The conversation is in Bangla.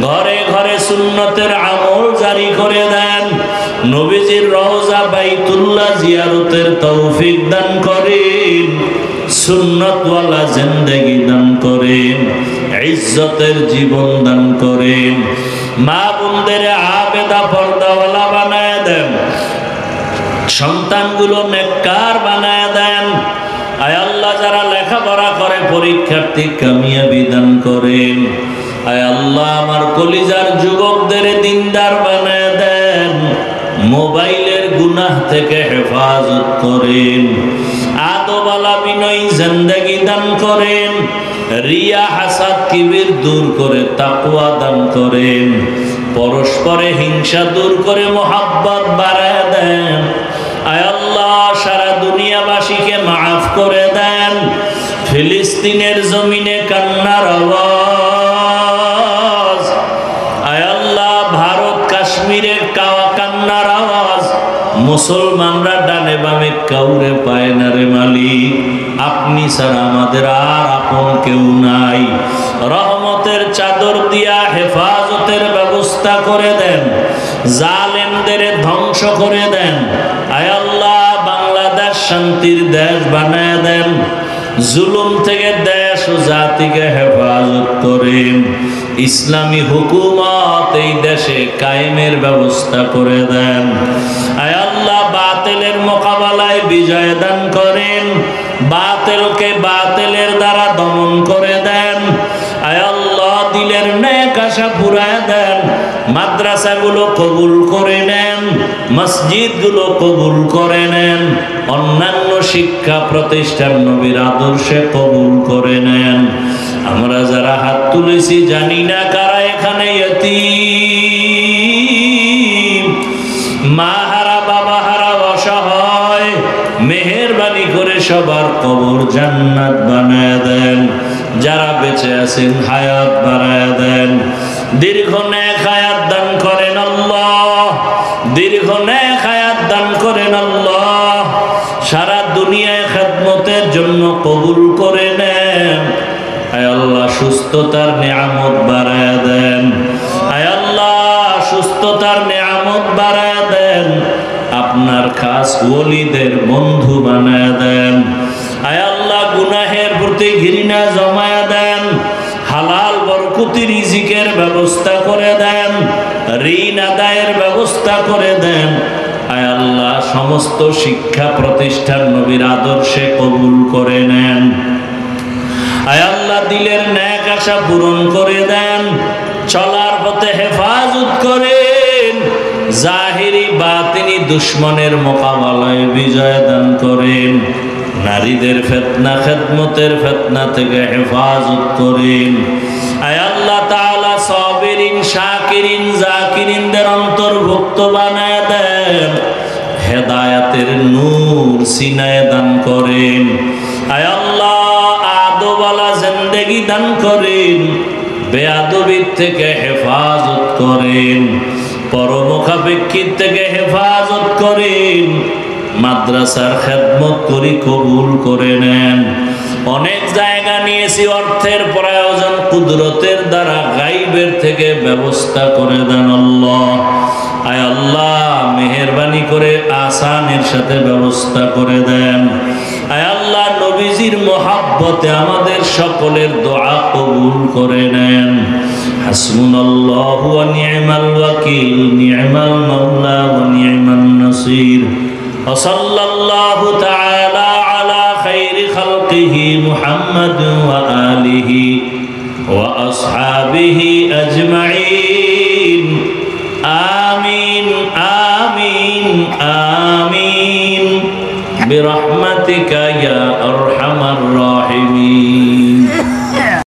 ঘরে ঘরে সুন্নতের আমল জারি করে দেন। নবীজির রওজা বাইতুল্লাহ জিয়ারতের তৌফিক দান করেন। সুন্নতওয়ালা জিন্দেগি দান করেন, ইজ্জতের জীবন দান করেন। মা বোনদের আবেদা পর্দাওয়ালা বানায় দেন, সন্তানগুলো নেককার বানায় দেন। আয় আল্লাহ, যারা লেখাপড়া করে পরীক্ষার্থী কামিয়াবি দান করেন। আয় আল্লাহ, আমার কলিজার যুবকদের দিনদার বানায় দেন, মোবাইলের গুনাহ থেকে হেফাজত করেন। আদবালা বিনয়ী জিন্দেগি দান করেন। রিয়া হাসাদ কিবির দূর করে তাকওয়া দান করেন। পরস্পরে হিংসা দূর করে মোহাব্বত বাড়ায় দেন। আয় আল্লাহ, সারা দুনিয়াবাসীকে মাফ করে দেন। ফিলিস্তিনের জমিনে কান্নার আওয়াজ, আয় আল্লাহ, ভারত কাশ্মীরের কান্নার আওয়াজ মুসলমানরা ডানে বামে কাউরে পায় না রে মালিক। আপনি ছাড়া আমাদের আর আপন কেউ নাই। রহমতের চাদর দিয়া হেফাজতের ব্যবস্থা করে দেন, জালেমদের ধ্বংস করে দেন। আয় আল্লাহ, বাংলাদেশ শান্তির দেশ বানায় দেন। জুলুম থেকে দেশ ও জাতিকে হেফাজত করেন। ইসলামী হুকুমত এই দেশে কায়েমের ব্যবস্থা করে দেন। আয় আল্লাহ, বাতিলের মোকাবেলায় বিজয় দান করেন। বাতিলকে বাতিলের দ্বারা দমন করে দেন। আয় আল্লাহ, দিলের নেক আশা পুরায় দেন। মাদ্রাসাগুলো কবুল করে নেন, মসজিদগুলো কবুল করে নেন। অন্যান্য শিক্ষা প্রতিষ্ঠান নবীর আদর্শে কবুল করে নেন। আমরা যারা হাত তুলেছি জানি না কারা এখানে ইয়তীম, মা হারা, বাবা হারা, অসহায়। মেহেরবানি করে সবার কবর জান্নাত বানায় দেন। যারা বেঁচে আছেন হায়াত বাড়ায় দেন। দীর্ঘ নেক হায়াত দান করেন আল্লাহ, দীর্ঘ নেক হায়াত দান করেন আল্লাহ। সারা দুনিয়ায় খেদমতের জন্য কবুল করে নেন। আয় আল্লাহ, সুস্থতার নিয়ামত বাড়ায় দেন। আয় আল্লাহ, সুস্থতার নিয়ামত বাড়ায় দেন। আপনার খাস ওলিদের বন্ধু বানায় দেন। আয় আল্লাহ, গুনাহের প্রতি ঘৃণা জমায় দেন। হালাল বরকতি রিজিকের ব্যবস্থা করে দেন। ঋণ আদায়ের ব্যবস্থা করে দেন। আয় আল্লাহ, সমস্ত শিক্ষা প্রতিষ্ঠান নবীর আদর্শে কবুল করে নেন। আয় আল্লাহ, দিলের নেক আশা পূরণ করে দেন। চলার পথে হেফাজত করেন। জাহিরি বাতিনি দুশ্মনের মোকাবেলায় বিজয় দান করেন। নারীদের ফিতনা, খেদমতের ফিতনা থেকে হেফাজত করেন। আয় আল্লাহ তাআলা, সাবিরিন, শাকিরিন, জাকিরিনদের অন্তর্ভুক্ত বানায় দেন। হেদায়েতের নূর সিনায় দান করেন। আয় আল্লাহ, আদবালা জিন্দেগি দান করেন। বেয়াদবির থেকে হেফাজত করেন। পরমুখাপেক্ষির থেকে হেফাজত করেন। মাদ্রাসার খেদমত করি কবুল করে নেন। অনেক জায়গা নিয়েছি, অর্থের প্রয়োজন কুদরতের দ্বারা গাইবের থেকে ব্যবস্থা করে দেন আল্লাহ। আয় আল্লাহ, মেহেরবানি করে আসানের সাথে ব্যবস্থা করে দেন। আয় আল্লাহ, নবীজির মোহাব্বতে আমাদের সকলের দোয়া কবুল করে নেন। হাসবুনাল্লাহু ওয়া নি'মাল ওয়াকিল, নি'মাল মাওলা ওয়া নি'মান নাসির। ওয়া সাল্লাল্লাহু তাআলা আলা খাইরি খালকিহি মুহাম্মাদ ওয়া আলিহি ওয়া আসহাবিহি আজমাইন। আমিন আমিন আমিন বিরহমাতিকা ইয়া আরহামার রাহিমিন।